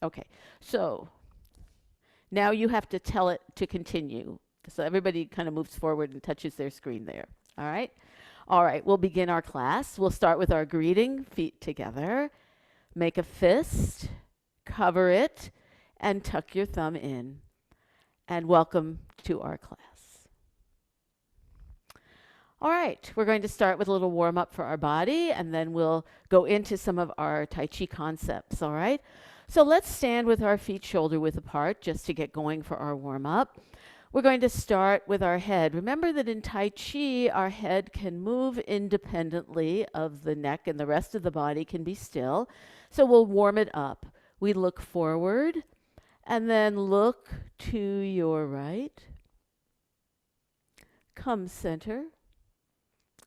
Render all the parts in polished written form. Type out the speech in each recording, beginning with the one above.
Okay, so now you have to tell it to continue. So everybody kind of moves forward and touches their screen there. All right? All right, we'll begin our class. We'll start with our greeting, feet together. Make a fist, cover it, and tuck your thumb in. And welcome to our class. All right, we're going to start with a little warm up for our body, and then we'll go into some of our Tai Chi concepts. All right? So let's stand with our feet shoulder width apart just to get going for our warm up. We're going to start with our head. Remember that in Tai Chi, our head can move independently of the neck and the rest of the body can be still. So we'll warm it up. We look forward and then look to your right. Come center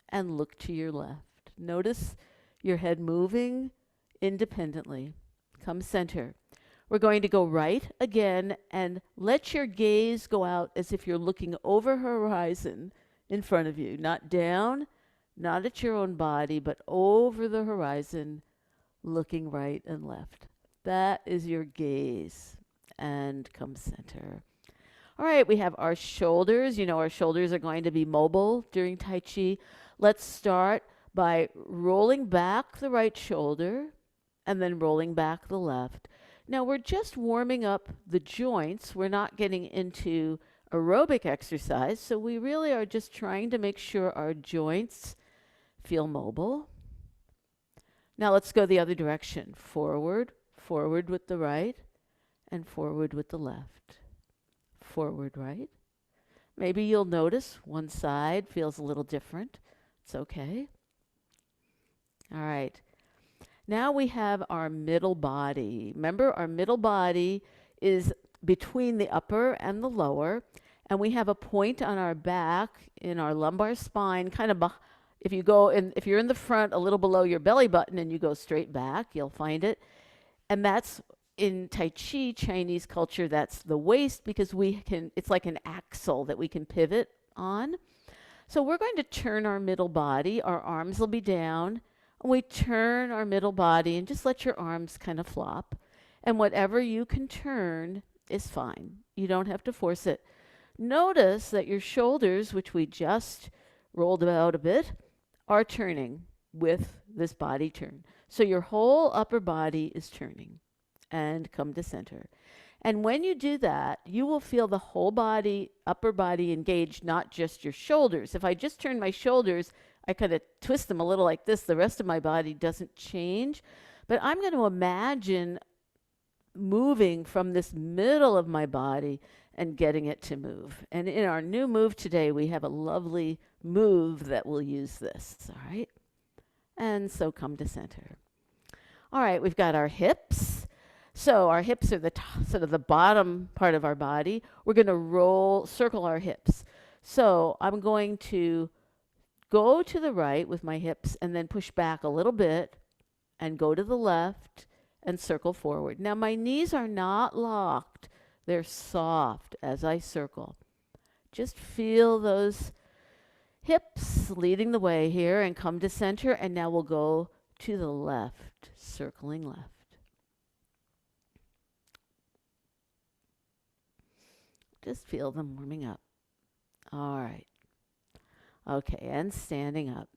and look to your left. Notice your head moving independently. Come center. We're going to go right again and let your gaze go out as if you're looking over horizon in front of you, not down, not at your own body, but over the horizon, looking right and left. That is your gaze. And come center. All right, we have our shoulders. You know, our shoulders are going to be mobile during Tai Chi. Let's start by rolling back the right shoulder and then rolling back the left. Now we're just warming up the joints. We're not getting into aerobic exercise, so we really are just trying to make sure our joints feel mobile. Now let's go the other direction. Forward, forward with the right, and forward with the left. Forward, right. Maybe you'll notice one side feels a little different. It's okay. All right. Now we have our middle body. Remember, our middle body is between the upper and the lower, and we have a point on our back in our lumbar spine, kind of if you're in the front a little below your belly button and you go straight back, you'll find it. And that's in Tai Chi, Chinese culture, that's the waist because it's like an axle that we can pivot on. So we're going to turn our middle body. Our arms will be down. We turn our middle body and just let your arms kind of flop. And whatever you can turn is fine. You don't have to force it. Notice that your shoulders, which we just rolled out a bit, are turning with this body turn. So your whole upper body is turning. And come to center. And when you do that, you will feel the whole body, upper body engaged, not just your shoulders. If I just turn my shoulders, I kind of twist them a little like this. The rest of my body doesn't change. But I'm going to imagine moving from this middle of my body and getting it to move. And in our new move today, we have a lovely move that will use this. All right? And so come to center. All right, we've got our hips. So our hips are the sort of the bottom part of our body. We're going to circle our hips. So I'm going to go to the right with my hips and then push back a little bit and go to the left and circle forward. Now my knees are not locked. They're soft as I circle. Just feel those hips leading the way here and come to center. And now we'll go to the left, circling left. Just feel them warming up. All right. Okay, and standing up.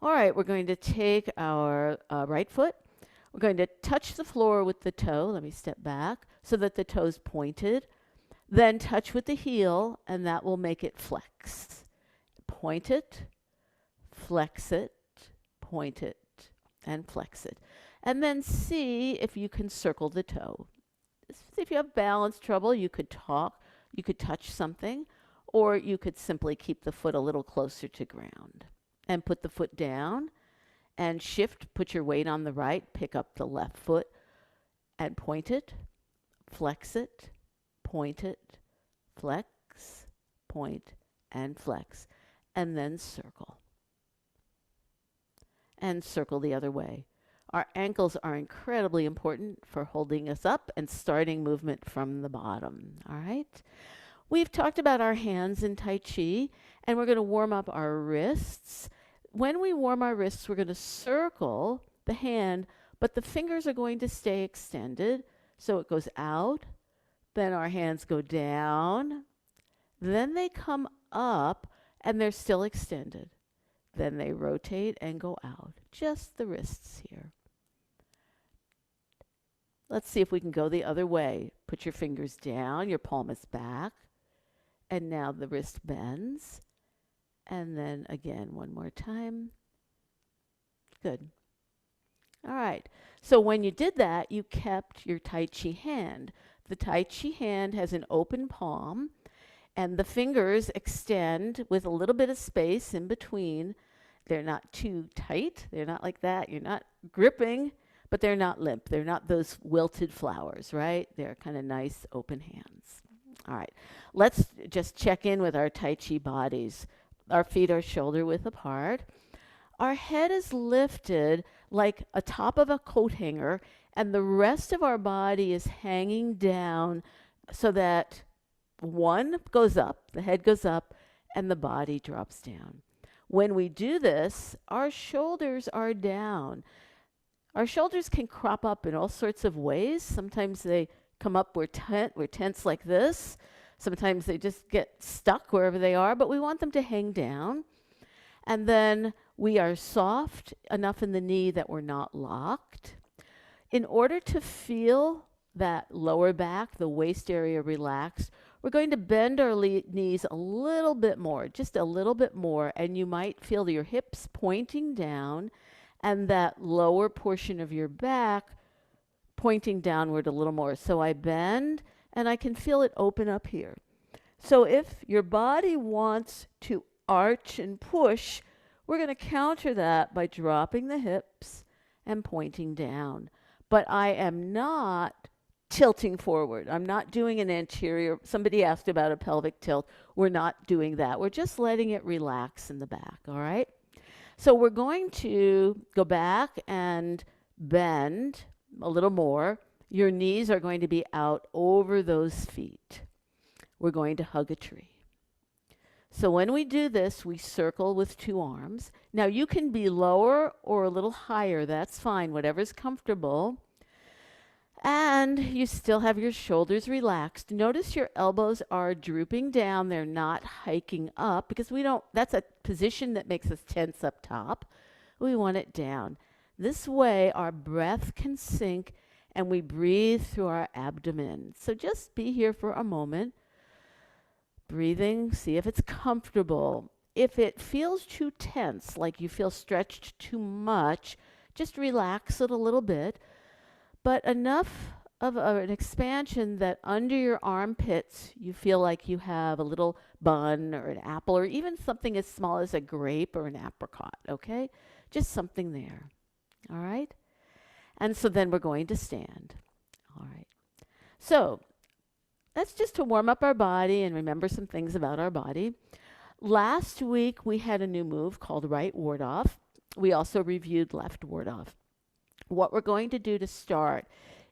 All right, we're going to take our right foot. We're going to touch the floor with the toe. Let me step back so that the toe's pointed. Then touch with the heel, and that will make it flex. Point it, flex it, point it, and flex it. And then see if you can circle the toe. If you have balance trouble, you could touch something, or you could simply keep the foot a little closer to ground and put the foot down and shift, put your weight on the right, pick up the left foot and point it, flex it, point it, flex, point, and flex, and then circle. And circle the other way. Our ankles are incredibly important for holding us up and starting movement from the bottom. All right? We've talked about our hands in Tai Chi, and we're going to warm up our wrists. When we warm our wrists, we're going to circle the hand, but the fingers are going to stay extended. So it goes out, then our hands go down, then they come up and they're still extended. Then they rotate and go out. Just the wrists here. Let's see if we can go the other way. Put your fingers down, your palm is back, and now the wrist bends. And then again, one more time. Good. All right. So when you did that, you kept your Tai Chi hand. The Tai Chi hand has an open palm, and the fingers extend with a little bit of space in between. They're not too tight. They're not like that. You're not gripping, but they're not limp. They're not those wilted flowers, right? They're kind of nice open hands. All right. Let's just check in with our Tai Chi bodies. Our feet are shoulder width apart. Our head is lifted like a top of a coat hanger, and the rest of our body is hanging down so that one goes up, the head goes up, and the body drops down. When we do this, our shoulders are down. Our shoulders can crop up in all sorts of ways. Sometimes they come up, we're tense like this. Sometimes they just get stuck wherever they are, but we want them to hang down. And then we are soft enough in the knee that we're not locked. In order to feel that lower back, the waist area relaxed, we're going to bend our knees a little bit more, just a little bit more, and you might feel your hips pointing down and that lower portion of your back pointing downward a little more. So I bend and I can feel it open up here. So if your body wants to arch and push, we're going to counter that by dropping the hips and pointing down. But I am not tilting forward. I'm not doing an anterior. Somebody asked about a pelvic tilt. We're not doing that. We're just letting it relax in the back, all right? So we're going to go back and bend a little more. Your knees are going to be out over those feet. We're going to hug a tree. So when we do this, we circle with two arms. Now you can be lower or a little higher. That's fine, whatever's comfortable. And you still have your shoulders relaxed. Notice your elbows are drooping down. They're not hiking up because that's a position that makes us tense up top. We want it down. This way our breath can sink and we breathe through our abdomen. So just be here for a moment. Breathing, see if it's comfortable. If it feels too tense, like you feel stretched too much, just relax it a little bit. But enough of an expansion that under your armpits, you feel like you have a little bun or an apple or even something as small as a grape or an apricot, okay? Just something there, all right? And so then we're going to stand, all right? So that's just to warm up our body and remember some things about our body. Last week, we had a new move called right ward off. We also reviewed left ward off. What we're going to do to start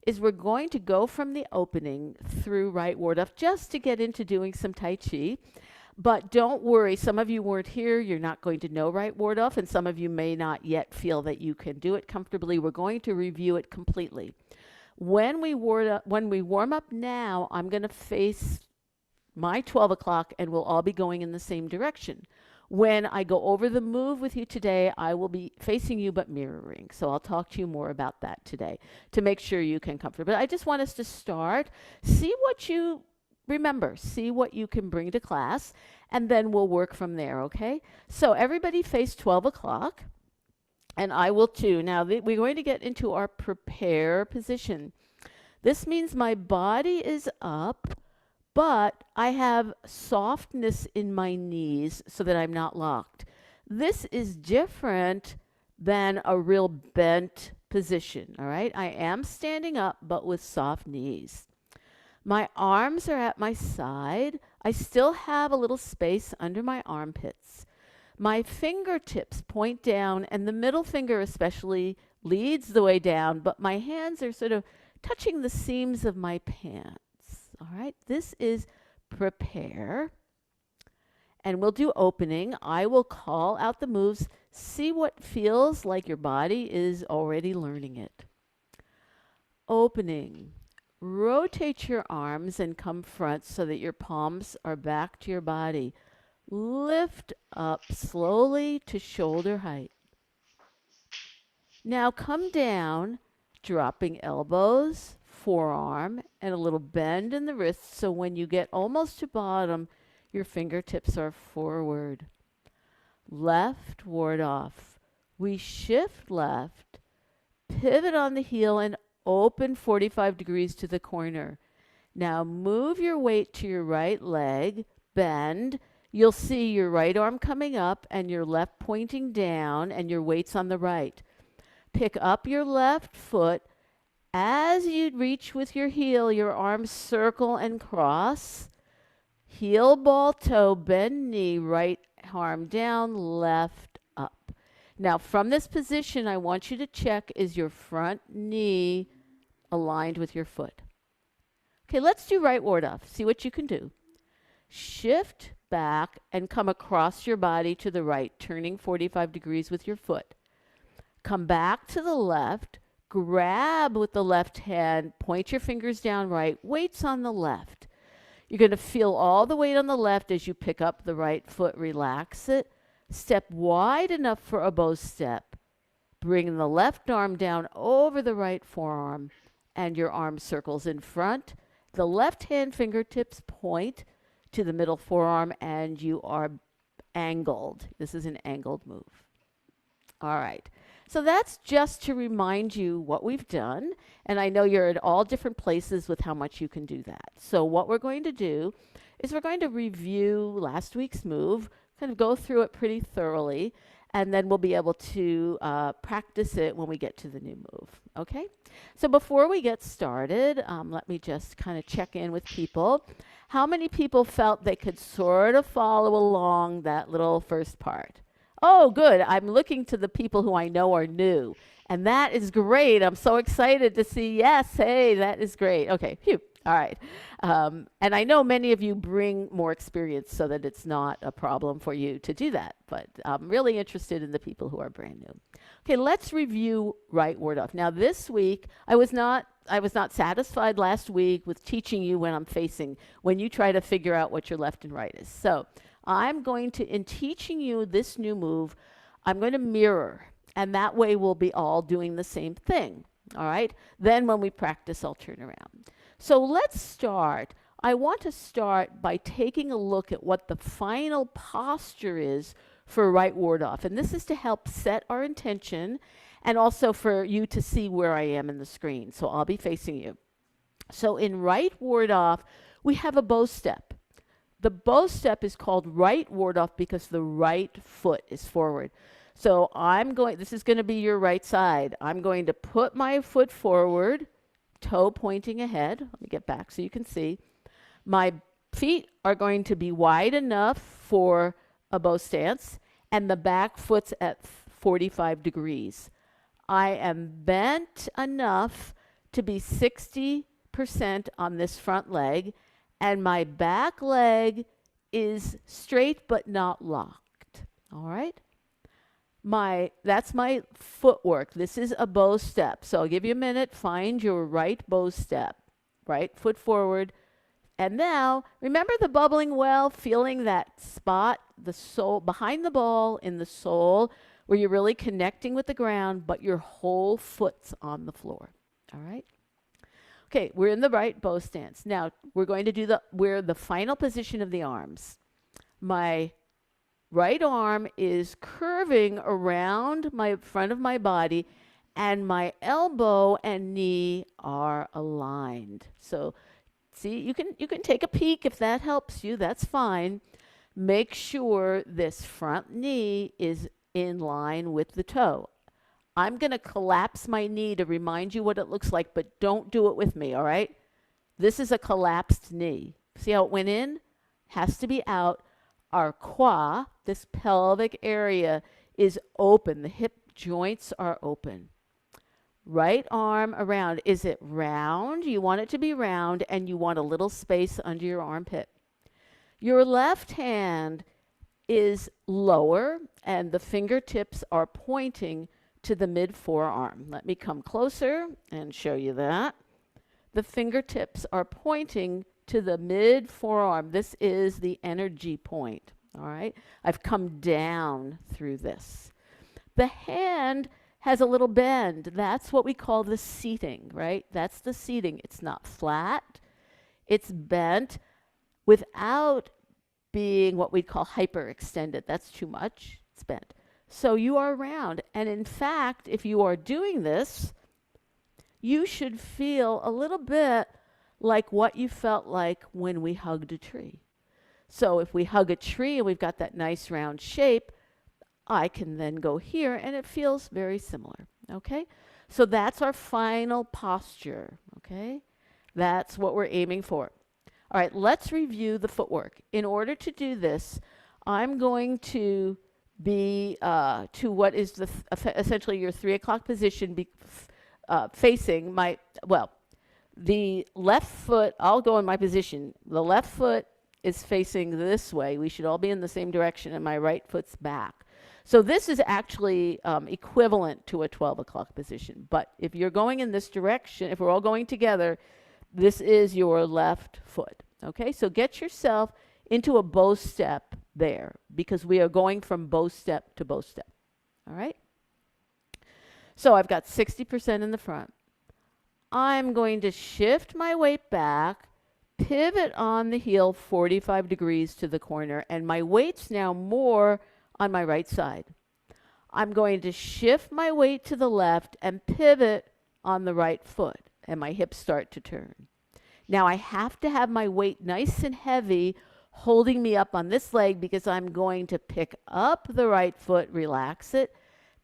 is we're going to go from the opening through right ward off just to get into doing some Tai Chi. But don't worry, some of you weren't here, you're not going to know right ward off, and some of you may not yet feel that you can do it comfortably. We're going to review it completely. When we warm up now, I'm going to face my 12 o'clock and we'll all be going in the same direction. When I go over the move with you today, I will be facing you but mirroring. So I'll talk to you more about that today to make sure you can comfort. But I just want us to start, see what you remember, see what you can bring to class, and then we'll work from there, okay? So everybody face 12 o'clock. And I will too. Now, we're going to get into our prepare position. This means my body is up, but I have softness in my knees so that I'm not locked. This is different than a real bent position, all right? I am standing up, but with soft knees. My arms are at my side. I still have a little space under my armpits. My fingertips point down, and the middle finger especially leads the way down, but my hands are sort of touching the seams of my pants. All right, this is prepare. And we'll do opening. I will call out the moves. See what feels like your body is already learning it. Opening, Rotate your arms and come front so that your palms are back to your body. Lift up slowly to shoulder height. Now come down, dropping elbows, forearm, and a little bend in the wrists so when you get almost to bottom, your fingertips are forward. Left ward off. We shift left, pivot on the heel, and open 45 degrees to the corner. Now move your weight to your right leg, bend. You'll see your right arm coming up and your left pointing down and your weight's on the right. Pick up your left foot. As you reach with your heel, your arms circle and cross. Heel, ball, toe, bend knee, right arm down, left up. Now from this position, I want you to check, is your front knee aligned with your foot? Okay, let's do right ward off. See what you can do. Shift back and come across your body to the right, turning 45 degrees with your foot. Come back to the left, grab with the left hand, point your fingers down right, weights on the left. You're going to feel all the weight on the left as you pick up the right foot, relax it. Step wide enough for a bow step. Bring the left arm down over the right forearm and your arm circles in front. The left hand fingertips point to the middle forearm and you are angled. This is an angled move. All right. So that's just to remind you what we've done. And I know you're at all different places with how much you can do that. So what we're going to do is we're going to review last week's move, kind of go through it pretty thoroughly, and then we'll be able to practice it when we get to the new move. Okay? So before we get started, let me just kind of check in with people. How many people felt they could sort of follow along that little first part? Oh, good. I'm looking to the people who I know are new. And that is great. I'm so excited to see. Yes. Hey, that is great. Okay. Phew. All right. And I know many of you bring more experience so that it's not a problem for you to do that. But I'm really interested in the people who are brand new. Okay, let's review right ward off. Now, this week, I was not satisfied last week with teaching you when you try to figure out what your left and right is. So I'm going to, in teaching you this new move, I'm going to mirror. And that way we'll be all doing the same thing. All right? Then when we practice, I'll turn around. So let's start. I want to start by taking a look at what the final posture is for right ward off. And this is to help set our intention and also for you to see where I am in the screen. So I'll be facing you. So in right ward off, we have a bow step. The bow step is called right ward off because the right foot is forward. So this is going to be your right side. I'm going to put my foot forward, toe pointing ahead. Let me get back so you can see. My feet are going to be wide enough for a bow stance, and the back foot's at 45 degrees. I am bent enough to be 60% on this front leg, and my back leg is straight but not locked. All right? That's my footwork. This is a bow step. So I'll give you a minute. Find your right bow step. Right foot forward. And now, remember the bubbling well, feeling that spot, the sole, behind the ball in the sole, where you're really connecting with the ground, but your whole foot's on the floor. All right? Okay, we're in the right bow stance. Now, we're going to do the final position of the arms. My right arm is curving around my front of my body, and my elbow and knee are aligned. So, see, you can take a peek if that helps you. That's fine. Make sure this front knee is in line with the toe. I'm going to collapse my knee to remind you what it looks like, but don't do it with me, all right? This is a collapsed knee. See how it went in? Has to be out. Our quad, this pelvic area, is open. The hip joints are open. Right arm around. Is it round? You want it to be round, and you want a little space under your armpit. Your left hand is lower, and the fingertips are pointing to the mid forearm. Let me come closer and show you that. the fingertips are pointing to the mid forearm. This is the energy point, all right? I've come down through this. The hand has a little bend. That's what we call the seating, right? That's the seating. It's not flat. It's bent without being what we'd call hyperextended. That's too much. It's bent. So you are round. And in fact, if you are doing this, you should feel a little bit like what you felt like when we hugged a tree. So if we hug a tree and we've got that nice round shape, I can then go here and it feels very similar, okay? So that's our final posture, okay? That's what we're aiming for. All right, let's review the footwork. In order to do this, I'm going to be to what is the essentially your 3 o'clock position facing my, well, the left foot, I'll go in my position. The left foot is facing this way. We should all be in the same direction, and my right foot's back. So this is actually equivalent to a 12 o'clock position. But if you're going in this direction, if we're all going together, this is your left foot. Okay, so get yourself into a bow step there, because we are going from bow step to bow step. All right? So I've got 60% in the front. I'm going to shift my weight back, pivot on the heel 45 degrees to the corner, and my weight's now more on my right side. I'm going to shift my weight to the left and pivot on the right foot, and my hips start to turn. Now I have to have my weight nice and heavy holding me up on this leg, because I'm going to pick up the right foot, relax it,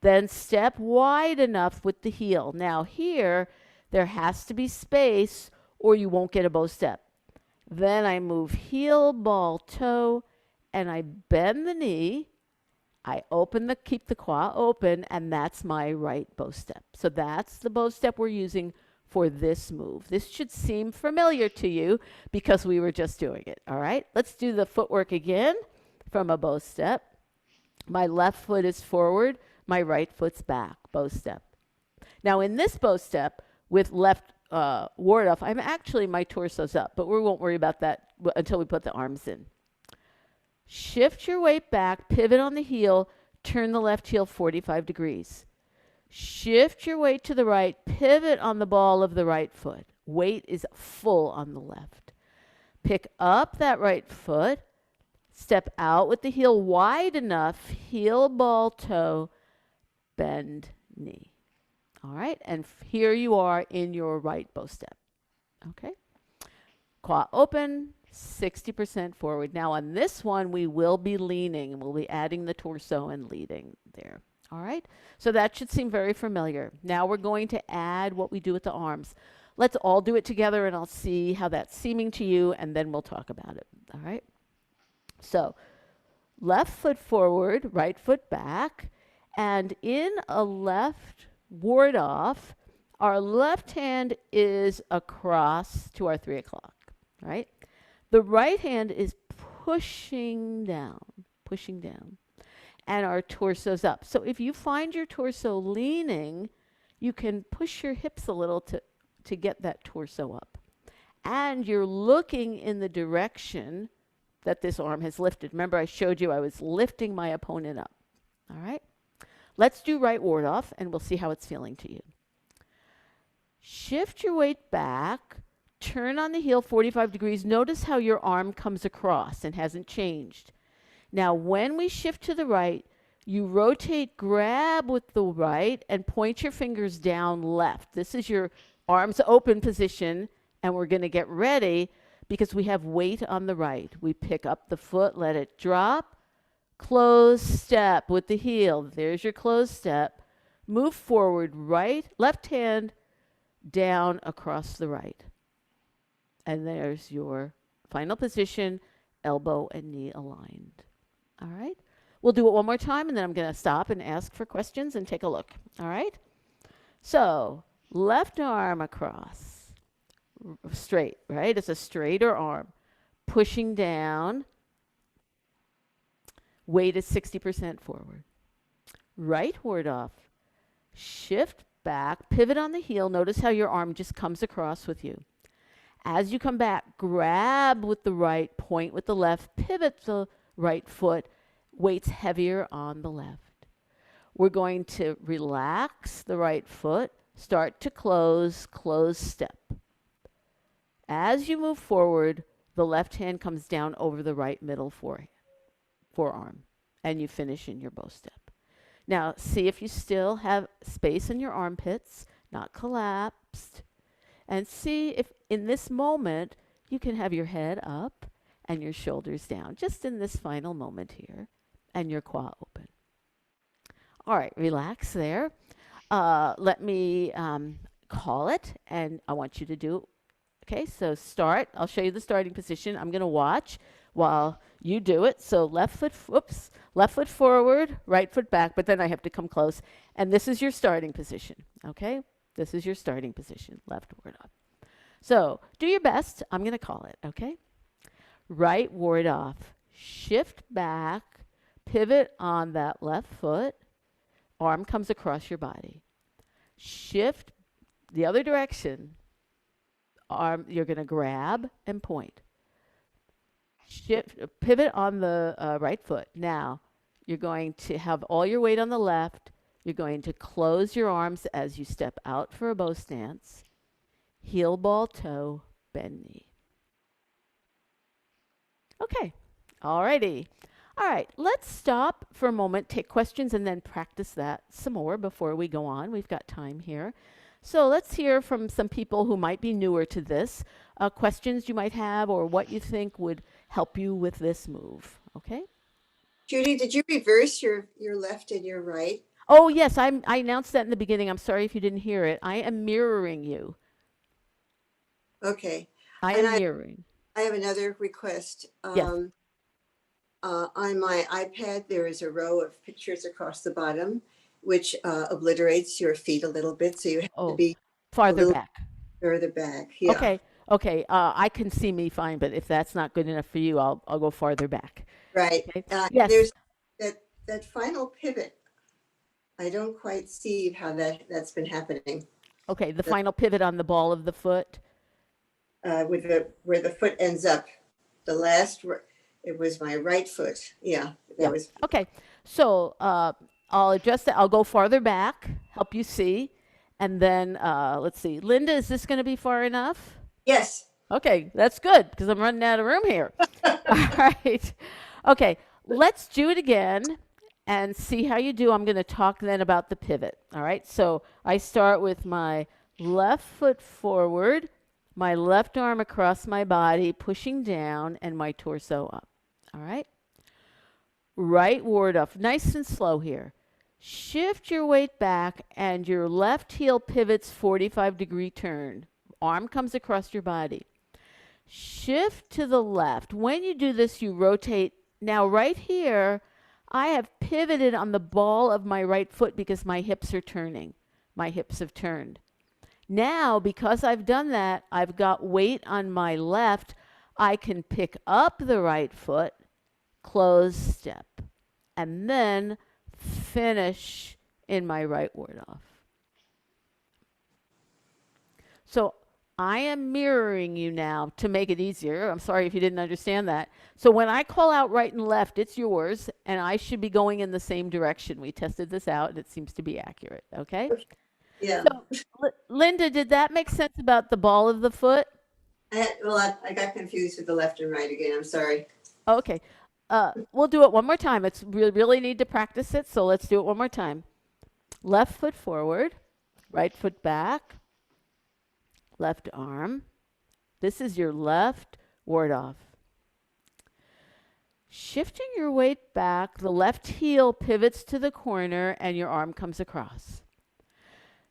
then step wide enough with the heel. Now here, there has to be space or you won't get a bow step. Then I move heel, ball, toe, and I bend the knee. I keep the quad open, and that's my right bow step. So that's the bow step we're using for this move. This should seem familiar to you because we were just doing it. All right, let's do the footwork again from a bow step. My left foot is forward, my right foot's back, bow step. Now in this bow step with left ward off, my torso's up, but we won't worry about that until we put the arms in. Shift your weight back, pivot on the heel, turn the left heel 45 degrees. Shift your weight to the right, pivot on the ball of the right foot. Weight is full on the left. Pick up that right foot, step out with the heel wide enough, heel, ball, toe, bend, knee. All right, and here you are in your right bow step. Okay, quad open, 60% forward. Now on this one, we will be leaning, and we'll be adding the torso and leading there. All right, so that should seem very familiar. Now we're going to add what we do with the arms. Let's all do it together, and I'll see how that's seeming to you, and then we'll talk about it. All right, so left foot forward, right foot back, and in a left ward off, our left hand is across to our 3 o'clock, right? The right hand is pushing down, and our torso's up. So if you find your torso leaning, you can push your hips a little to get that torso up. And you're looking in the direction that this arm has lifted. Remember, I showed you I was lifting my opponent up. All right? Let's do right ward off, and we'll see how it's feeling to you. Shift your weight back, turn on the heel 45 degrees. Notice how your arm comes across and hasn't changed. Now, when we shift to the right, you rotate, grab with the right, and point your fingers down left. This is your arms open position, and we're going to get ready because we have weight on the right. We pick up the foot, let it drop, close step with the heel. There's your close step. Move forward, right, left hand down across the right. And there's your final position, elbow and knee aligned. All right, we'll do it one more time, and then I'm going to stop and ask for questions and take a look. All right, so left arm across, straight, right? It's a straighter arm, pushing down. Weight is 60% forward. Right ward off, shift back, pivot on the heel. Notice how your arm just comes across with you. As you come back, grab with the right, point with the left, pivot the right foot, weights heavier on the left. We're going to relax the right foot, start to close, close step. As you move forward, the left hand comes down over the right middle forearm, and you finish in your bow step. Now, see if you still have space in your armpits, not collapsed, and see if in this moment you can have your head up and your shoulders down, just in this final moment here, and your qua open. All right, relax there. Let me call it, and I want you to do. Okay, so start. I'll show you the starting position. I'm going to watch while you do it. So left foot, whoops, left foot forward, right foot back, but then I have to come close. And this is your starting position, okay? This is your starting position, left ward up. So do your best. I'm going to call it, okay? Right ward off. Shift back, pivot on that left foot. Arm comes across your body. Shift the other direction. Arm, you're going to grab and point. Shift, pivot on the right foot. Now, you're going to have all your weight on the left. You're going to close your arms as you step out for a bow stance. Heel, ball, toe, bend knee. Okay, all righty. All right, let's stop for a moment, take questions, and then practice that some more before we go on. We've got time here. So let's hear from some people who might be newer to this, questions you might have or what you think would help you with this move, okay? Judy, did you reverse your left and your right? Oh, yes, I announced that in the beginning. I'm sorry if you didn't hear it. I am mirroring you. Okay. I And am mirroring. I have another request. Yes. On my iPad, there is a row of pictures across the bottom, which obliterates your feet a little bit. So you have to Oh, be a farther little back. further back. Yeah. Okay. Okay. I can see me fine, but if that's not good enough for you, I'll go farther back. Right. Okay. And Yes. there's that final pivot. I don't quite see how that's been happening. Okay. The final pivot on the ball of the foot. With where the foot ends up. The last, it was my right foot. Yeah. Yeah. Was. Okay. So I'll adjust that. I'll go farther back, help you see. And then let's see. Linda, is this going to be far enough? Yes. Okay, that's good because I'm running out of room here. All right. Okay, let's do it again and see how you do. I'm going to talk then about the pivot. All right, so I start with my left foot forward, my left arm across my body, pushing down, and my torso up. All right. Right ward off, nice and slow here. Shift your weight back and your left heel pivots 45-degree turn. Arm comes across your body. Shift to the left. When you do this, you rotate. Now, right here, I have pivoted on the ball of my right foot because my hips are turning. My hips have turned. Now, because I've done that, I've got weight on my left. I can pick up the right foot, close step, and then finish in my right ward off. So I am mirroring you now to make it easier. I'm sorry if you didn't understand that. So when I call out right and left, it's yours, and I should be going in the same direction. We tested this out, and it seems to be accurate, okay? Yeah. So, Linda, did that make sense about the ball of the foot? I got confused with the left and right again. I'm sorry. Okay. We'll do it one more time. We really need to practice it, so let's do it one more time. Left foot forward, right foot back, left arm. This is your left ward off. Shifting your weight back, the left heel pivots to the corner and your arm comes across.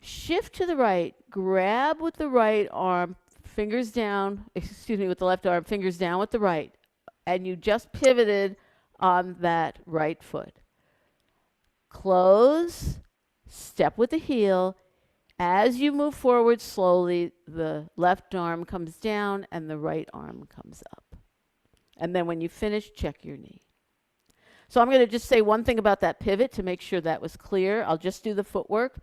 Shift to the right, grab with the right arm, fingers down, with the left arm, fingers down with the right, and you just pivoted on that right foot. Close, step with the heel. As you move forward slowly, the left arm comes down and the right arm comes up. And then when you finish, check your knee. So I'm going to just say one thing about that pivot to make sure that was clear. I'll just do the footwork.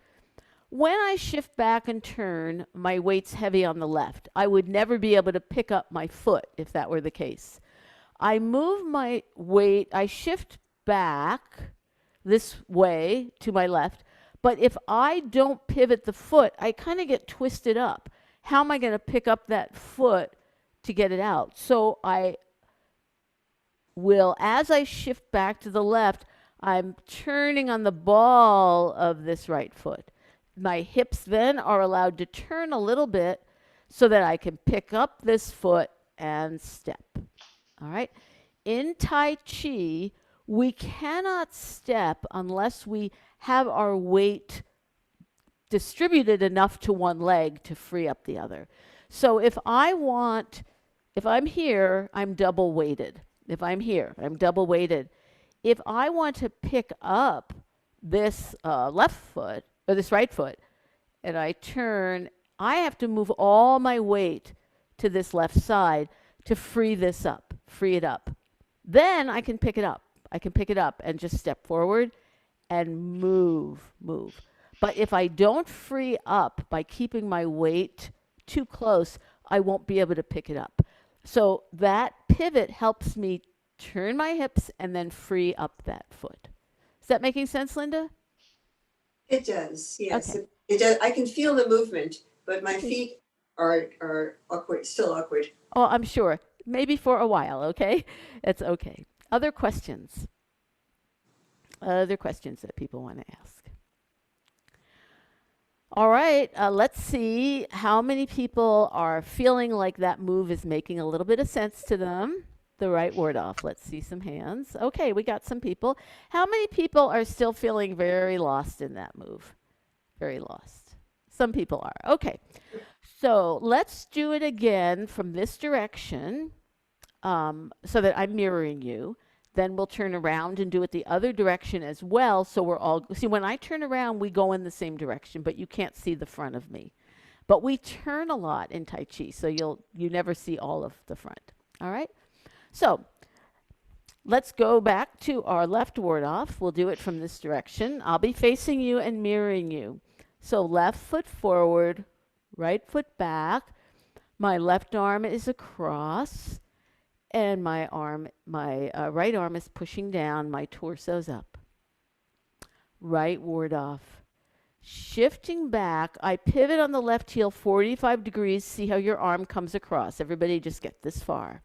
When I shift back and turn, my weight's heavy on the left. I would never be able to pick up my foot if that were the case. I move my weight, I shift back this way to my left, but if I don't pivot the foot, I kind of get twisted up. How am I going to pick up that foot to get it out? So I will, as I shift back to the left, I'm turning on the ball of this right foot. My hips then are allowed to turn a little bit so that I can pick up this foot and step. All right. In Tai Chi, we cannot step unless we have our weight distributed enough to one leg to free up the other. So if I'm here, I'm double weighted. If I'm here, I'm double weighted. If I want to pick up this left foot or this right foot and I turn, I have to move all my weight to this left side to free this up, free it up. Then I can pick it up. I can pick it up and just step forward and move. But if I don't free up by keeping my weight too close, I won't be able to pick it up. So that pivot helps me turn my hips and then free up that foot. Is that making sense, Linda? It does, yes. Okay. It does. I can feel the movement, but my Okay. feet are awkward, still awkward. Oh, I'm sure. Maybe for a while, okay? It's okay. Other questions? Other questions that people want to ask? All right, let's see how many people are feeling like that move is making a little bit of sense to them. The right word off. Let's see some hands. Okay, we got some people. How many people are still feeling very lost in that move? Very lost. Some people are. Okay, so let's do it again from this direction so that I'm mirroring you. Then we'll turn around and do it the other direction as well. So we're all, see, when I turn around, we go in the same direction, but you can't see the front of me. But we turn a lot in Tai Chi, so you never see all of the front. All right? So let's go back to our left ward off. We'll do it from this direction. I'll be facing you and mirroring you. So left foot forward, right foot back. My left arm is across. And my right arm is pushing down, my torso's up. Right ward off. Shifting back, I pivot on the left heel 45 degrees. See how your arm comes across. Everybody just get this far.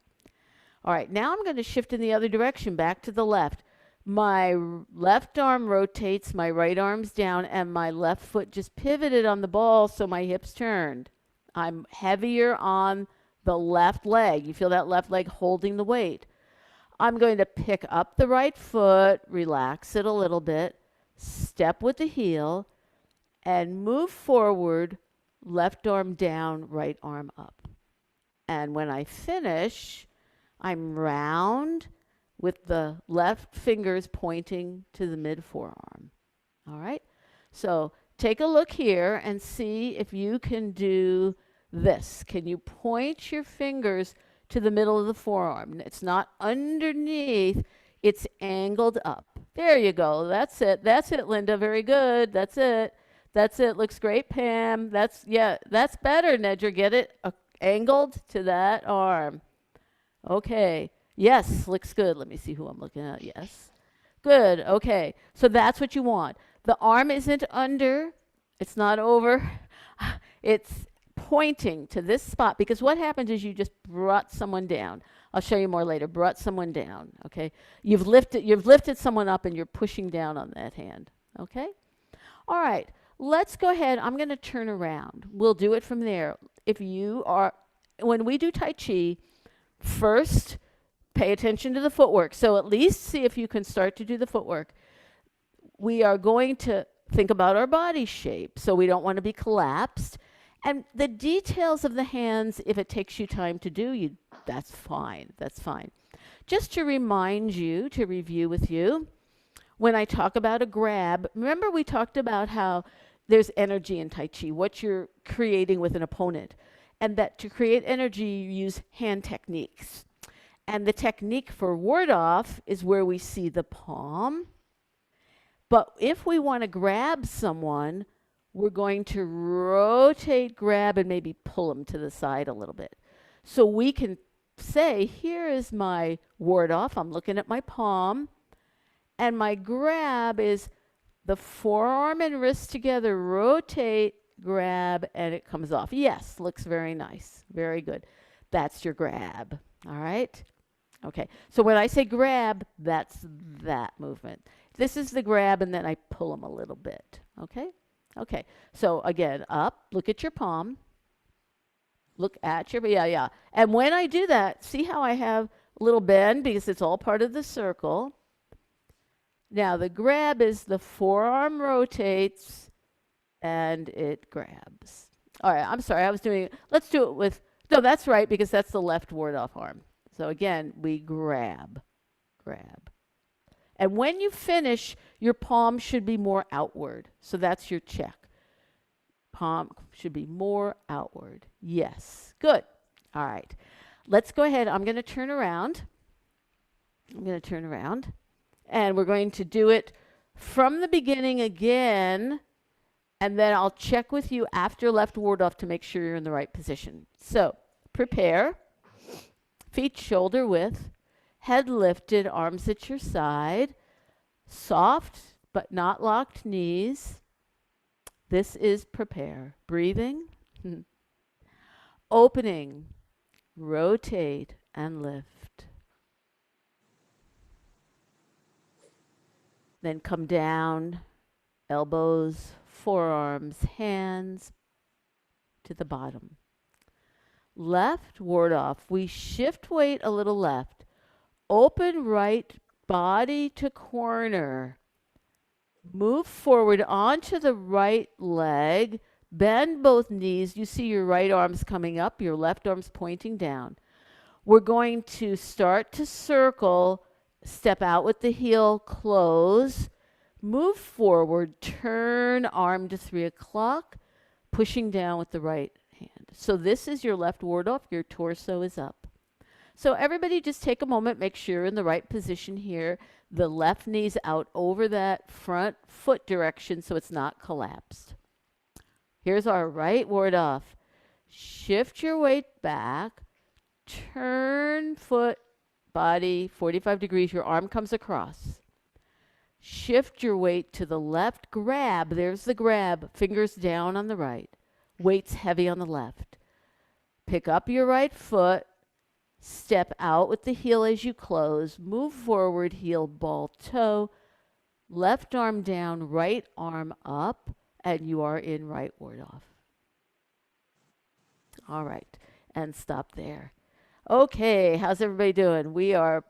All right, now I'm going to shift in the other direction, back to the left. My left arm rotates, my right arm's down, and my left foot just pivoted on the ball, so my hips turned. I'm heavier on the left leg. You feel that left leg holding the weight. I'm going to pick up the right foot, relax it a little bit, step with the heel, and move forward, left arm down, right arm up. And when I finish, I'm round with the left fingers pointing to the mid forearm. All right? So take a look here and see if you can do this. Can you point your fingers to the middle of the forearm? It's not underneath, it's angled up. There you go. That's it. That's it, Linda. Very good. That's it. That's it. Looks great, Pam. That's better, Nedra. Get it angled to that arm. Okay. Yes, looks good. Let me see who I'm looking at. Yes. Good. Okay. So that's what you want. The arm isn't under. It's not over. It's pointing to this spot, because what happens is you just brought someone down. I'll show you more later. Brought someone down. Okay. You've lifted someone up and you're pushing down on that hand. Okay. All right. Let's go ahead. I'm going to turn around. We'll do it from there. When we do Tai Chi, first, pay attention to the footwork. So at least see if you can start to do the footwork. We are going to think about our body shape. So we don't want to be collapsed. And the details of the hands, if it takes you time to do, that's fine. That's fine. Just to remind you, to review with you, when I talk about a grab, remember we talked about how there's energy in Tai Chi, what you're creating with an opponent. And that to create energy, you use hand techniques. And the technique for ward off is where we see the palm. But if we want to grab someone, we're going to rotate, grab, and maybe pull them to the side a little bit. So we can say, here is my ward off. I'm looking at my palm. And my grab is the forearm and wrist together, rotate, grab, and it comes off. Yes, looks very nice. Very good. That's your grab. All right? Okay. So when I say grab, that's that movement. This is the grab, and then I pull them a little bit. Okay? Okay. So again, up, look at your palm. Look at your, yeah. And when I do that, see how I have a little bend because it's all part of the circle. Now the grab is the forearm rotates and it grabs. All right, I'm sorry, I was doing it. Let's do it with, no, that's right, because that's the left ward off arm. So again, we grab. And when you finish, your palm should be more outward. So that's your check. Palm should be more outward. Yes, good. All right, let's go ahead. I'm going to turn around. And we're going to do it from the beginning again. And then I'll check with you after left ward off to make sure you're in the right position. So prepare. Feet shoulder width. Head lifted, arms at your side. Soft but not locked knees. This is prepare. Breathing. Opening. Rotate and lift. Then come down. Elbows, forearms, hands to the bottom. Left ward off. We shift weight a little left. Open right body to corner. Move forward onto the right leg. Bend both knees. You see your right arm's coming up, your left arm's pointing down. We're going to start to circle, step out with the heel, close, move forward, turn arm to 3 o'clock, pushing down with the right hand. So this is your left ward off, your torso is up. So everybody just take a moment, make sure you're in the right position here. The left knee's out over that front foot direction so it's not collapsed. Here's our right ward off. Shift your weight back, turn foot, body 45 degrees, your arm comes across. Shift your weight to the left, grab, there's the grab, fingers down on the right, weight's heavy on the left. Pick up your right foot, step out with the heel as you close, move forward, heel, ball, toe, left arm down, right arm up, and you are in right ward off. All right, and stop there. Okay, how's everybody doing? We are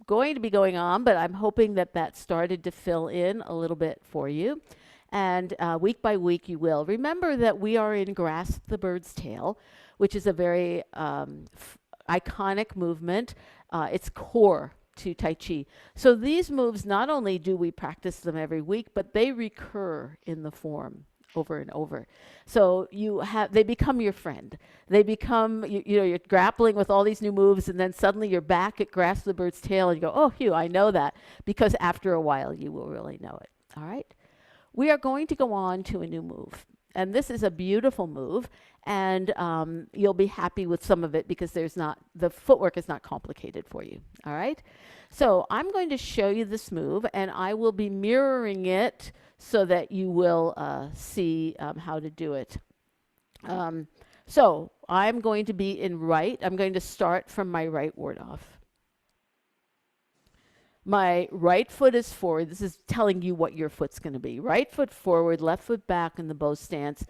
going to be going on, but I'm hoping that that started to fill in a little bit for you. And week by week you will. Remember that we are in Grasp the Bird's Tail, which is a very iconic movement. It's core to Tai Chi. So these moves, not only do we practice them every week, but they recur in the form over and over. So they become your friend. They become, you're grappling with all these new moves, and then suddenly you're back at Grasp the Bird's Tail, and you go, oh, phew, I know that, because after a while you will really know it. All right? We are going to go on to a new move. And this is a beautiful move, and you'll be happy with some of it because the footwork is not complicated for you. All right? So I'm going to show you this move, and I will be mirroring it so that you will see how to do it. So I'm going to be in right. I'm going to start from my right ward off. My right foot is forward. This is telling you what your foot's going to be. Right foot forward, left foot back in the bow stance.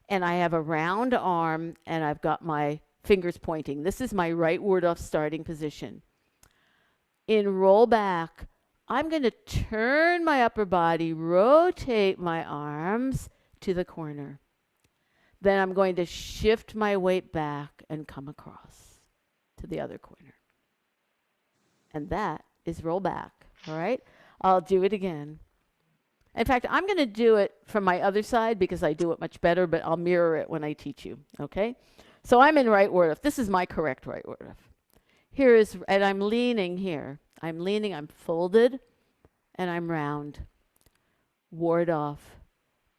And I have a round arm, and I've got my fingers pointing. This is my right ward off starting position. In rollback, I'm going to turn my upper body, rotate my arms to the corner. Then I'm going to shift my weight back and come across to the other corner. And that is rollback. All right? I'll do it again. In fact, I'm going to do it from my other side because I do it much better, but I'll mirror it when I teach you. Okay? So I'm in right ward off. This is my correct right ward off. And I'm leaning here. I'm leaning, I'm folded, and I'm round. Ward off.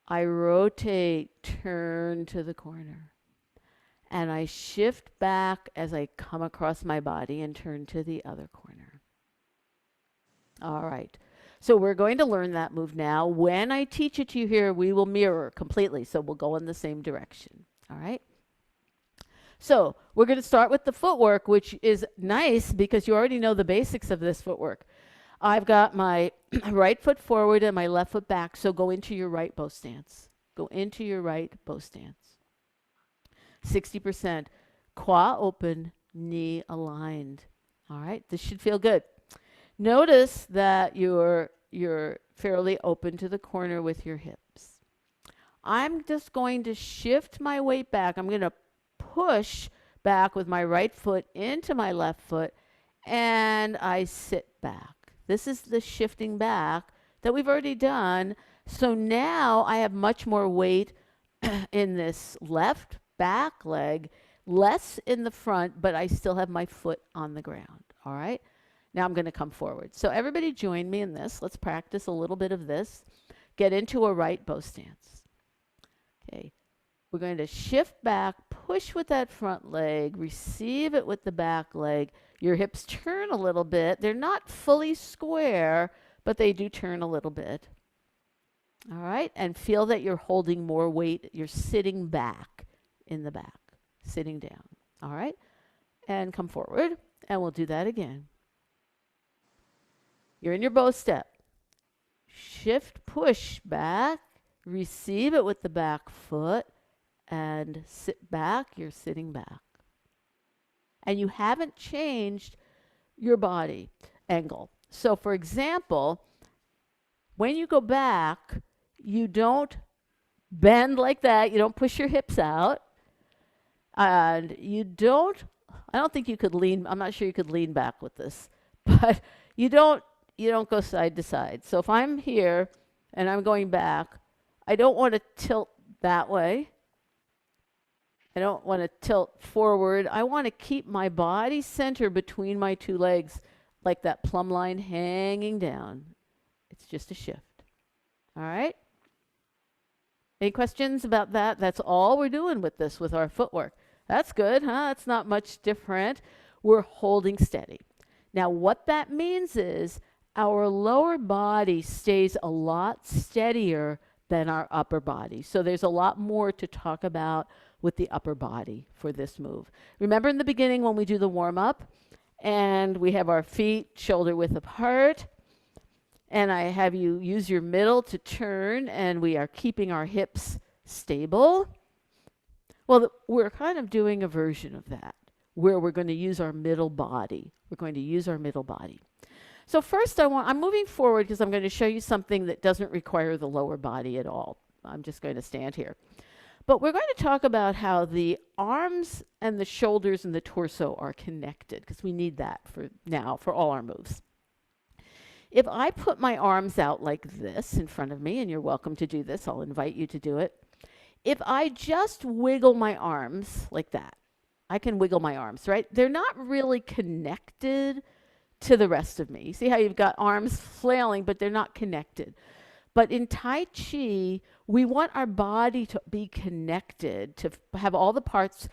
I rotate, turn to the corner. And I shift back as I come across my body and turn to the other corner. All right. So we're going to learn that move now. When I teach it to you here, we will mirror completely. So we'll go in the same direction. All right. So we're going to start with the footwork, which is nice because you already know the basics of this footwork. I've got my right foot forward and my left foot back. So go into your right bow stance. Go into your right bow stance. 60%. Quad open, knee aligned. All right. This should feel good. Notice that you're fairly open to the corner with your hips. I'm just going to shift my weight back. I'm going to push back with my right foot into my left foot, and I sit back. This is the shifting back that we've already done. So now I have much more weight in this left back leg, less in the front, but I still have my foot on the ground. All right. Now I'm going to come forward. So everybody join me in this. Let's practice a little bit of this. Get into a right bow stance. Okay. We're going to shift back, push with that front leg, receive it with the back leg. Your hips turn a little bit. They're not fully square, but they do turn a little bit. All right. And feel that you're holding more weight. You're sitting back in the back, sitting down. All right. And come forward. And we'll do that again. You're in your bow step. Shift, push back, receive it with the back foot, and sit back. You're sitting back. And you haven't changed your body angle. So, for example, when you go back, you don't bend like that. You don't push your hips out. And you don't, I don't think you could lean, I'm not sure you could lean back with this, but you don't go side to side. So if I'm here and I'm going back, I don't want to tilt that way. I don't want to tilt forward. I want to keep my body center between my two legs like that plumb line hanging down. It's just a shift. All right? Any questions about that? That's all we're doing with this, with our footwork. That's good, huh? It's not much different. We're holding steady. Now, what that means is our lower body stays a lot steadier than our upper body. So there's a lot more to talk about with the upper body for this move. Remember in the beginning when we do the warm-up and we have our feet shoulder width apart and I have you use your middle to turn and we are keeping our hips stable? Well, we're kind of doing a version of that where we're going to use our middle body. We're going to use our middle body. So first I'm moving forward because I'm going to show you something that doesn't require the lower body at all. I'm just going to stand here. But we're going to talk about how the arms and the shoulders and the torso are connected because we need that for now for all our moves. If I put my arms out like this in front of me, and you're welcome to do this, I'll invite you to do it. If I just wiggle my arms like that, I can wiggle my arms, right? They're not really connected to the rest of me. You see how you've got arms flailing, but they're not connected. But in Tai Chi, we want our body to be connected, to have all the parts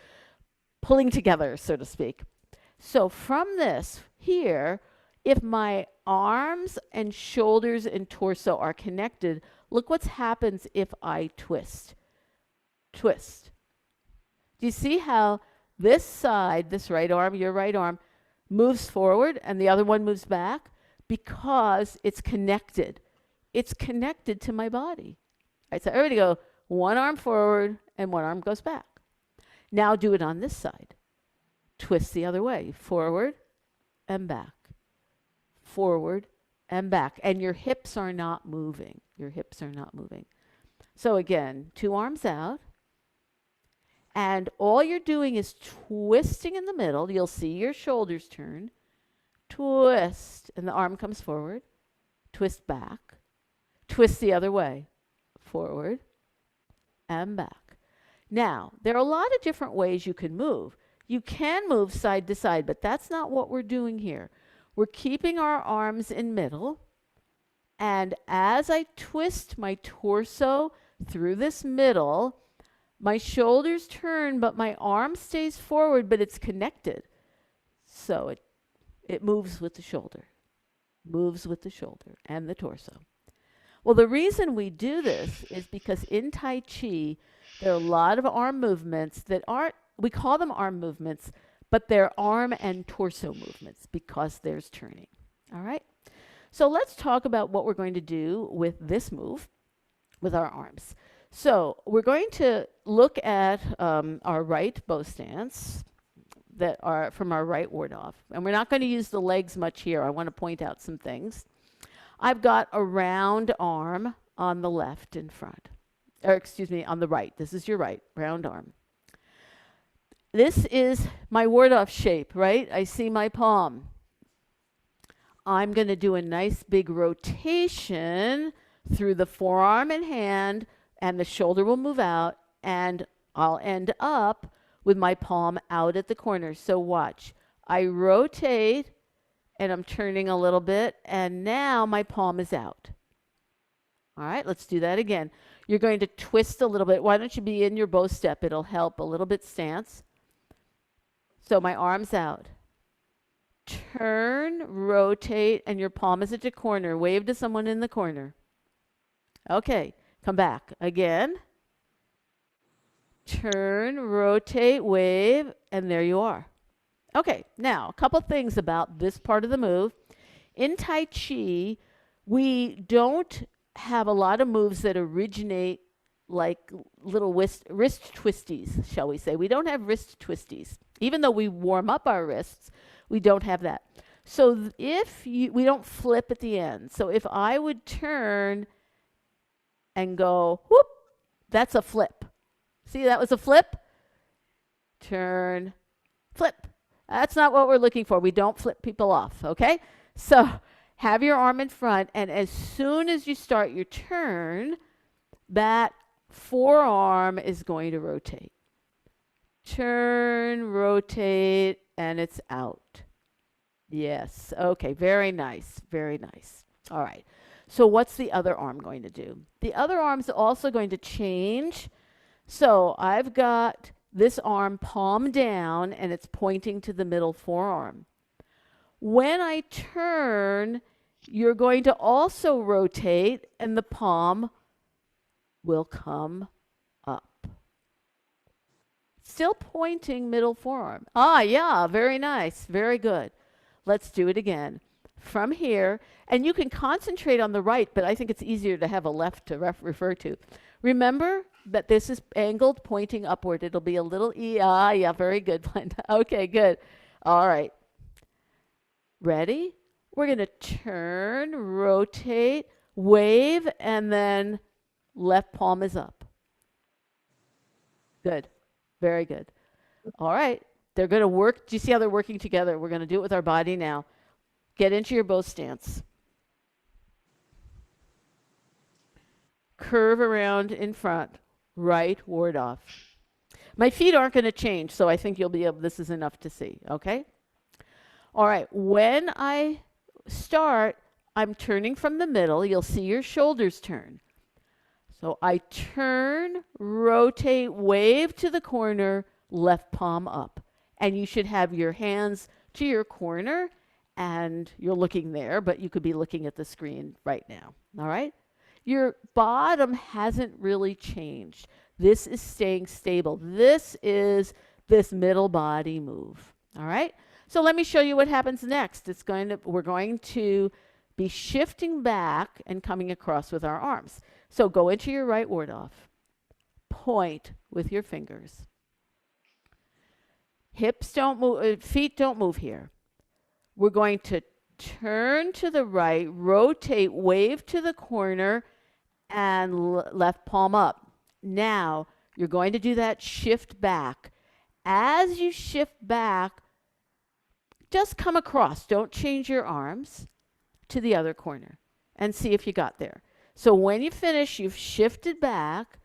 pulling together, so to speak. So from this here, if my arms and shoulders and torso are connected, look what happens if I twist. Twist. Do you see how this side, this right arm, your right arm, moves forward and the other one moves back? Because it's connected. It's connected to my body. All right, so everybody go, one arm forward and one arm goes back. Now do it on this side. Twist the other way, forward and back. Forward and back. And your hips are not moving. Your hips are not moving. So again, two arms out. And all you're doing is twisting in the middle. You'll see your shoulders turn. Twist. And the arm comes forward. Twist back. Twist the other way. Forward and back. Now, there are a lot of different ways you can move. You can move side to side, but that's not what we're doing here. We're keeping our arms in middle. And as I twist my torso through this middle. My shoulders turn, but my arm stays forward, but it's connected. So it moves with the shoulder, moves with the shoulder and the torso. Well, the reason we do this is because in Tai Chi, there are a lot of arm movements that aren't, we call them arm movements, but they're arm and torso movements because there's turning. All right? So let's talk about what we're going to do with this move with our arms. So we're going to look at our right bow stance that are from our right ward off. And we're not going to use the legs much here. I want to point out some things. I've got a round arm on the left in front. Or excuse me, on the right. This is your right, round arm. This is my ward off shape, right? I see my palm. I'm going to do a nice big rotation through the forearm and hand, and the shoulder will move out, and I'll end up with my palm out at the corner. So watch. I rotate, and I'm turning a little bit, and now my palm is out. All right, let's do that again. You're going to twist a little bit. Why don't you be in your bow step? It'll help a little bit stance. So my arm's out. Turn, rotate, and your palm is at your corner. Wave to someone in the corner. Okay, come back. Again. Turn, rotate, wave, and there you are. Okay, now a couple things about this part of the move. In Tai Chi, we don't have a lot of moves that originate like little wrist twisties, shall we say. We don't have wrist twisties. Even though we warm up our wrists, we don't have that. So we don't flip at the end. So if I would turn and go, whoop, that's a flip. See, that was a flip. Turn, flip. That's not what we're looking for. We don't flip people off, okay? So have your arm in front, and as soon as you start your turn, that forearm is going to rotate. Turn, rotate, and it's out. Yes, okay, very nice, very nice. All right, so what's the other arm going to do? The other arm's also going to change. So I've got this arm palm down, and it's pointing to the middle forearm. When I turn, you're going to also rotate, and the palm will come up. Still pointing middle forearm. Ah, yeah, very nice. Very good. Let's do it again. From here, and you can concentrate on the right, but I think it's easier to have a left to refer to. Remember that this is angled, pointing upward. It'll be a little yeah, very good, Glenda. Okay, good. All right. Ready? We're going to turn, rotate, wave, and then left palm is up. Good. Very good. All right. They're going to work. Do you see how they're working together? We're going to do it with our body now. Get into your bow stance. Curve around in front. Right ward off. My feet aren't going to change, so I think you'll be able, this is enough to see, okay? All right, when I start, I'm turning from the middle. You'll see your shoulders turn. So I turn, rotate, wave to the corner, left palm up. And you should have your hands to your corner, and you're looking there, but you could be looking at the screen right now, all right? Your bottom hasn't really changed. This is staying stable. This is this middle body move. All right? So let me show you what happens next. We're going to be shifting back and coming across with our arms. So go into your right ward off. Point with your fingers. Hips don't move, feet don't move here. We're going to turn to the right, rotate, wave to the corner, and left palm up. Now, you're going to do that shift back. As you shift back, just come across. Don't change your arms to the other corner and see if you got there. So when you finish, you've shifted back,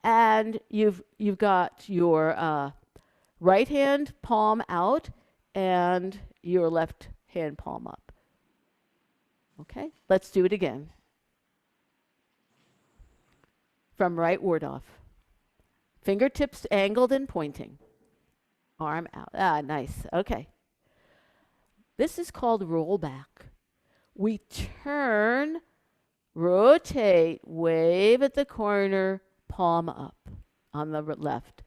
and you've got your right hand palm out and your left hand palm up. Okay, let's do it again. from right ward off. Fingertips angled and pointing. Arm out. Ah, nice. Okay. This is called rollback. We turn, rotate, wave at the corner, palm up on the left.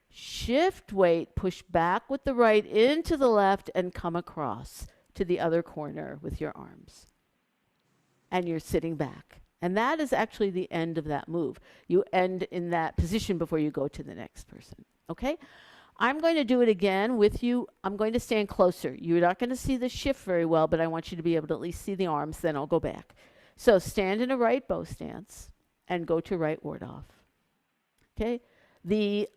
Shift weight, push back with the right into the left and come across to the other corner with your arms. And you're sitting back. And that is actually the end of that move. You end in that position before you go to the next person. Okay? I'm going to do it again with you. I'm going to stand closer. You're not going to see the shift very well, but I want you to be able to at least see the arms, then I'll go back. So stand in a right bow stance and go to right ward off. Okay? The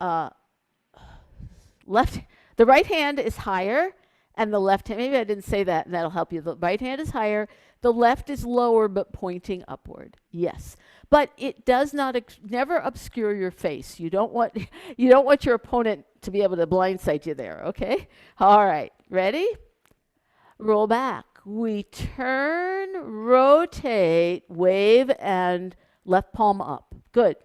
right hand is higher and the left hand, maybe I didn't say that, and that'll help you. The right hand is higher, the left is lower but pointing upward. Yes. But it does not never obscure your face. You don't want your opponent to be able to blindside you there, okay? All right. Ready? Roll back. We turn, rotate, wave and left palm up. Good.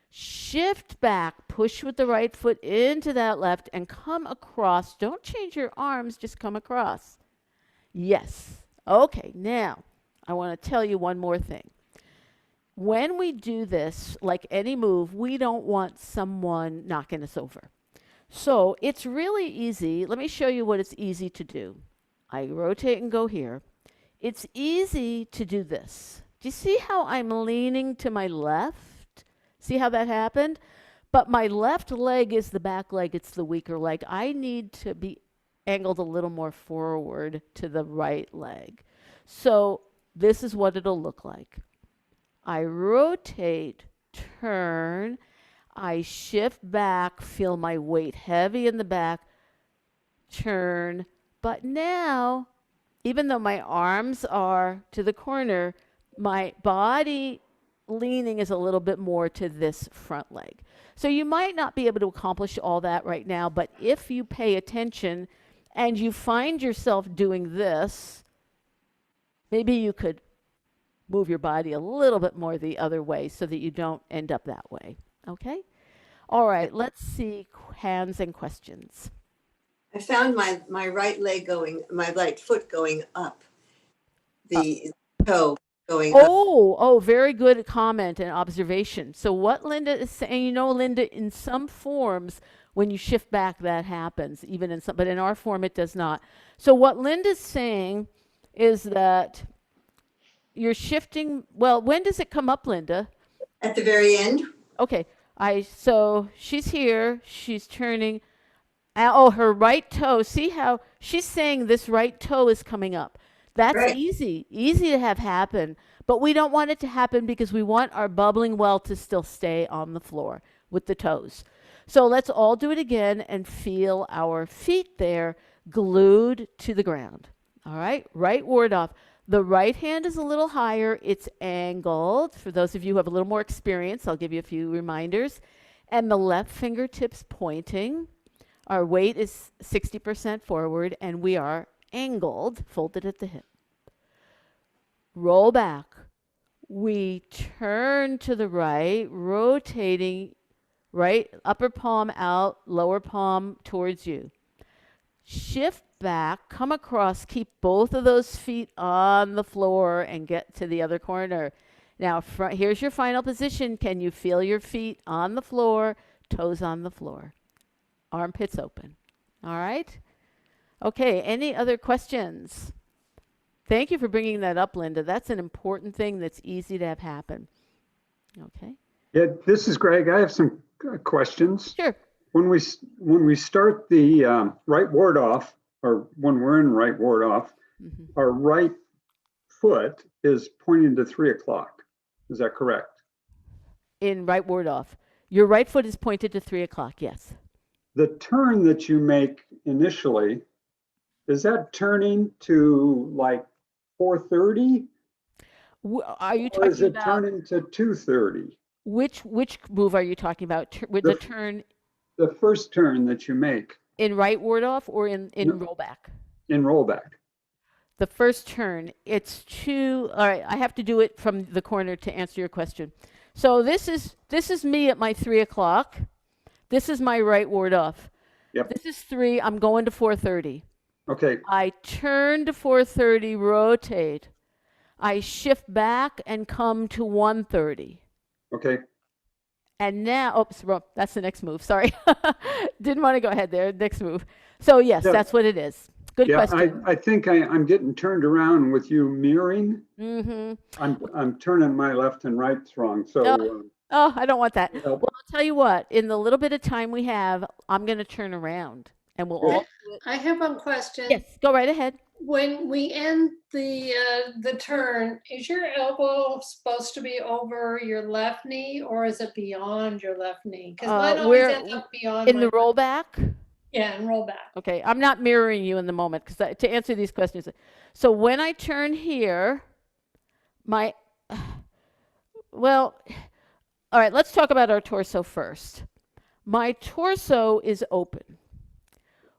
Shift back, push with the right foot into that left and come across. Don't change your arms, just come across. Yes. Okay, now I want to tell you one more thing. When we do this, like any move, we don't want someone knocking us over. So it's really easy. Let me show you what it's easy to do. I rotate and go here. It's easy to do this. Do you see how I'm leaning to my left? See how that happened? But my left leg is the back leg. It's the weaker leg. I need to be angled a little more forward to the right leg. So this is what it'll look like. I rotate, turn, I shift back, feel my weight heavy in the back, turn. But now, even though my arms are to the corner, my body leaning is a little bit more to this front leg. So you might not be able to accomplish all that right now, but if you pay attention and you find yourself doing this, maybe you could move your body a little bit more the other way so that you don't end up that way. Okay? All right, let's see hands and questions. I found my right foot going up, the toe going up. Oh, very good comment and observation. So what Linda is saying, Linda, in some forms, when you shift back, that happens, even in some, but in our form, it does not. So what Linda's saying is that you're shifting. Well, when does it come up, Linda? At the very end. Okay. So she's here. She's turning. Oh, her right toe. See how she's saying this right toe is coming up. That's Right. easy to have happen. But we don't want it to happen because we want our bubbling well to still stay on the floor with the toes. So let's all do it again and feel our feet there glued to the ground. All right. Right ward off. The right hand is a little higher. It's angled. For those of you who have a little more experience, I'll give you a few reminders. And the left fingertips pointing. Our weight is 60% forward, and we are angled, folded at the hip. Roll back. We turn to the right, rotating right upper palm out, lower palm towards you. Shift back, come across, keep both of those feet on the floor and get to the other corner. Now, here's your final position. Can you feel your feet on the floor, toes on the floor? Armpits open. All right? Okay, any other questions? Thank you for bringing that up, Linda. That's an important thing that's easy to have happen. Okay. Yeah, this is Greg. I have some questions. Sure. When we start the right ward off, or when we're in right ward off, our right foot is pointing to 3 o'clock. Is that correct? In right ward off. Your right foot is pointed to 3 o'clock, yes. The turn that you make initially, is that turning to like 4:30? Are you Or talking is it about turning to 2:30? which move are you talking about? With the turn The first turn that you make in right ward off or in rollback? in rollback. The first turn, it's all right, I have to do it from the corner to answer your question. So this is me at my 3 o'clock. This is my right ward off. Yep. This is 3. I'm going to 4:30. Okay. I turn to 4:30, rotate. I shift back and come to 1:30. Okay. And now, oops, that's the next move. Sorry. Didn't want to go ahead there. Next move. So yes, Yeah. that's what it is. Good Yeah, question. I think I'm getting turned around with you mirroring. Mm-hmm. I'm turning my left and right wrong. So Oh, I don't want that. yeah. Well, I'll tell you what, in the little bit of time we have, I'm going to turn around and we'll all do it. I have one question. Yes, go right ahead. When we end the turn, is your elbow supposed to be over your left knee or is it beyond your left knee? Because mine always we're ends up beyond in my the rollback. Yeah, and roll back. Okay, I'm not mirroring you in the moment because to answer these questions. So when I turn here, my, well, all right, let's talk about our torso first. My torso is open.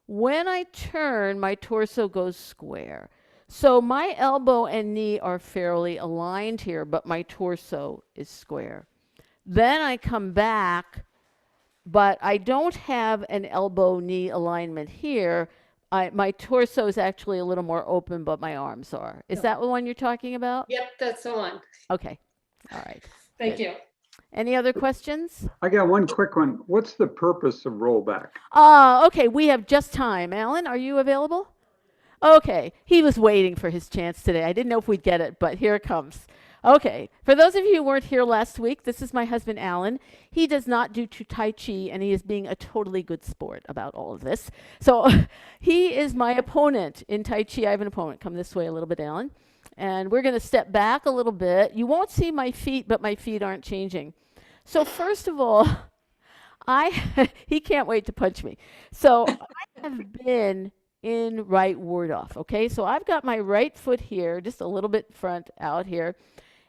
When I turn, my torso goes square. So my elbow and knee are fairly aligned here, but my torso is square. Then I come back, but I don't have an elbow-knee alignment here. My torso is actually a little more open, but my arms are. Is that the one you're talking about? Yep, that's the one. Okay. All right. Thank Good. you. Any other questions? I got one quick one. What's the purpose of rollback? Okay, we have just time. Alan, are you available? Okay, he was waiting for his chance today. I didn't know if we'd get it, but here it comes. Okay, for those of you who weren't here last week, this is my husband, Alan. He does not do Tai Chi, and he is being a totally good sport about all of this. So he is my opponent in Tai Chi. I have an opponent. Come this way a little bit, Alan. And we're going to step back a little bit. You won't see my feet, but my feet aren't changing. So first of all, he can't wait to punch me. So I have been in right ward off, okay? So I've got my right foot here, just a little bit front out here,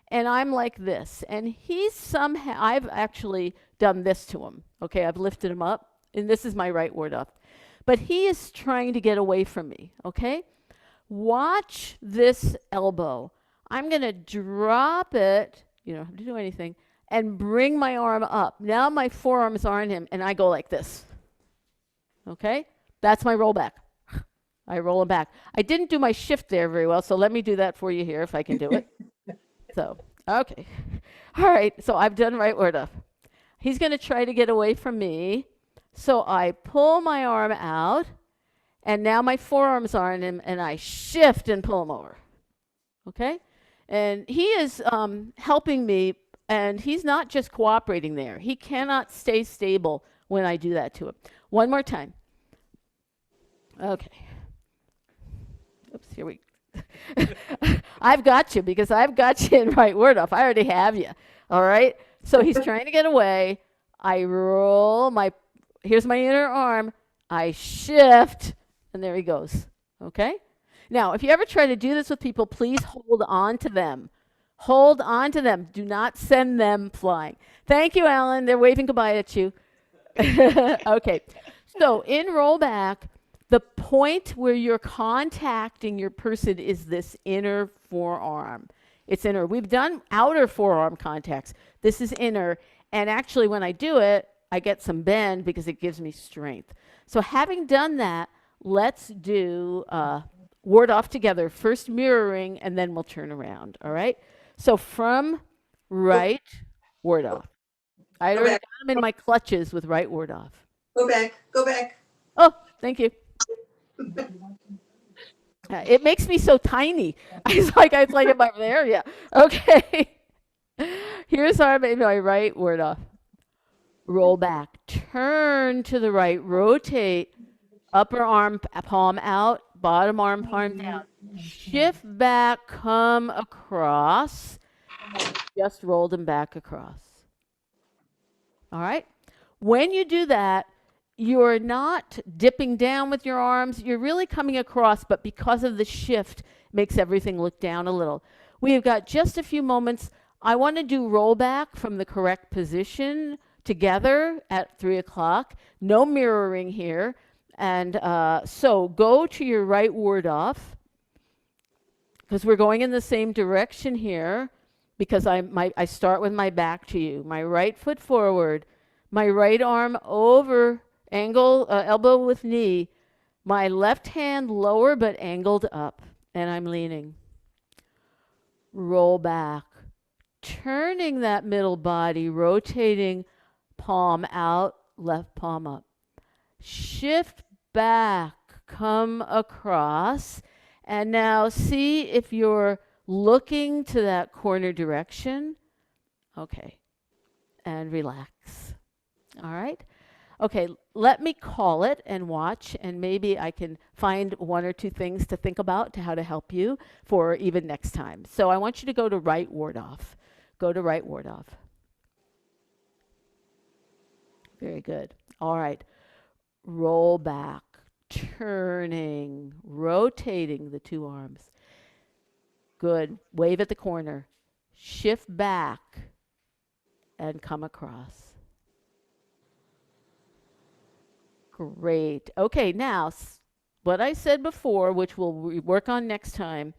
and I'm like this. And he's somehow, I've actually done this to him, okay? I've lifted him up, and this is my right ward off. But he is trying to get away from me, okay? Watch this elbow. I'm going to drop it, you don't have to do anything, and bring my arm up. Now my forearms are on him, and I go like this. Okay? That's my rollback. I roll him back. I didn't do my shift there very well, so let me do that for you here if I can do it. So, okay. All right, so I've done right word up. He's going to try to get away from me. So I pull my arm out, and now my forearms are on him, and I shift and pull him over. Okay? And he is helping me. And he's not just cooperating there. He cannot stay stable when I do that to him. One more time. Okay. Oops, here we I've got you because I've got you in right word off. I already have you. All right? So he's trying to get away. I roll here's my inner arm. I shift, and there he goes. Okay? Now, if you ever try to do this with people, please hold on to them. Hold on to them. Do not send them flying. Thank you, Alan. They're waving goodbye at you. Okay. So in rollback, the point where you're contacting your person is this inner forearm. It's inner. We've done outer forearm contacts. This is inner. And actually, when I do it, I get some bend because it gives me strength. So having done that, let's do ward off together. First mirroring, and then we'll turn around. All right? So from right ward off. I already got him in my clutches with right ward off. Go back, go back. Oh, thank you. It makes me so tiny. It's like I'm over there. Yeah. Okay. Here's my right ward off. Roll back. Turn to the right. Rotate. Upper arm, palm out. Bottom arm, palm down. Shift back, come across. Just rolled him back across. All right? When you do that, you're not dipping down with your arms. You're really coming across, but because of the shift, makes everything look down a little. We have got just a few moments. I want to do rollback from the correct position together at 3 o'clock. No mirroring here. And so go to your right ward off, because we're going in the same direction here. because I start with my back to you, my right foot forward, my right arm over angle, elbow with knee, my left hand lower but angled up, and I'm leaning. Roll back, turning that middle body, rotating palm out, left palm up. Shift back, come across, and now see if you're looking to that corner direction. Okay, and relax. All right. Okay, let me call it and watch, and maybe I can find one or two things to think about to how to help you for even next time. So I want you to go to right ward off. Go to right ward off. Very good. All right. Roll back, turning, rotating the two arms. Good. Wave at the corner. Shift back and come across. Great. Okay, now what I said before, which we'll work on next time,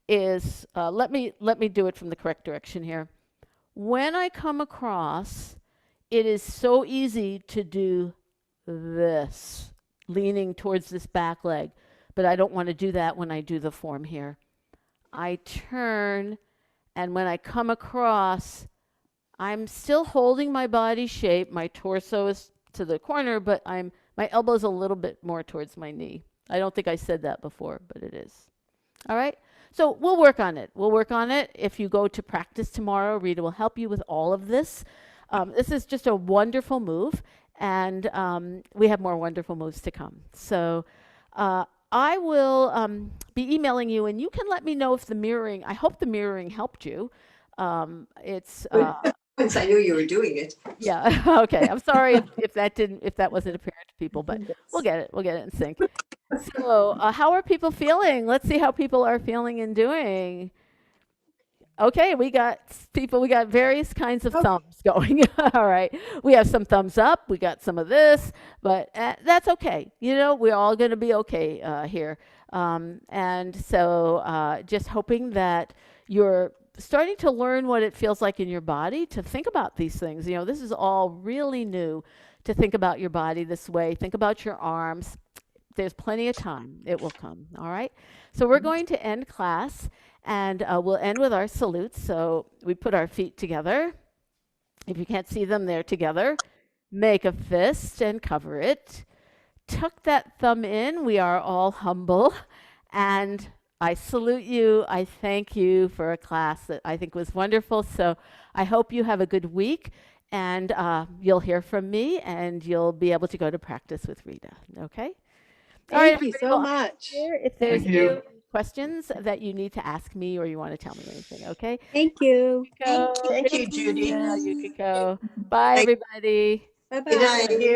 is let me do it from the correct direction here. When I come across, it is so easy to do this, leaning towards this back leg, but I don't want to do that when I do the form here. I turn, and when I come across, I'm still holding my body shape. My torso is to the corner, but my elbow's a little bit more towards my knee. I don't think I said that before, but it is. All right? So we'll work on it. We'll work on it. If you go to practice tomorrow, Rita will help you with all of this. This is just a wonderful move, and we have more wonderful moves to come. So I will be emailing you, and you can let me know if the mirroring, I hope the mirroring helped you. It's Once I knew you were doing it. yeah. Okay. I'm sorry if that wasn't apparent to people, but we'll get it in sync. So how are people feeling? Let's see how people are feeling and doing. Okay, we got various kinds of thumbs going. All right. We have some thumbs up. We got some of this, but that's okay. You know, we're all going to be okay here. And so just hoping that you're starting to learn what it feels like in your body to think about these things. You know, this is all really new, to think about your body this way. Think about your arms. There's plenty of time. It will come. All right. So we're going to end class. And we'll end with our salutes. So we put our feet together. If you can't see them, they're together. Make a fist and cover it. Tuck that thumb in. We are all humble. And I salute you. I thank you for a class that I think was wonderful. So I hope you have a good week. And you'll hear from me. And you'll be able to go to practice with Rita. Okay? Thank you so much. If there's any questions that you need to ask me or you want to tell me anything, okay? Thank you. Thank you, Judy. Yeah, Yukiko. Bye, everybody. Bye-bye. Good night.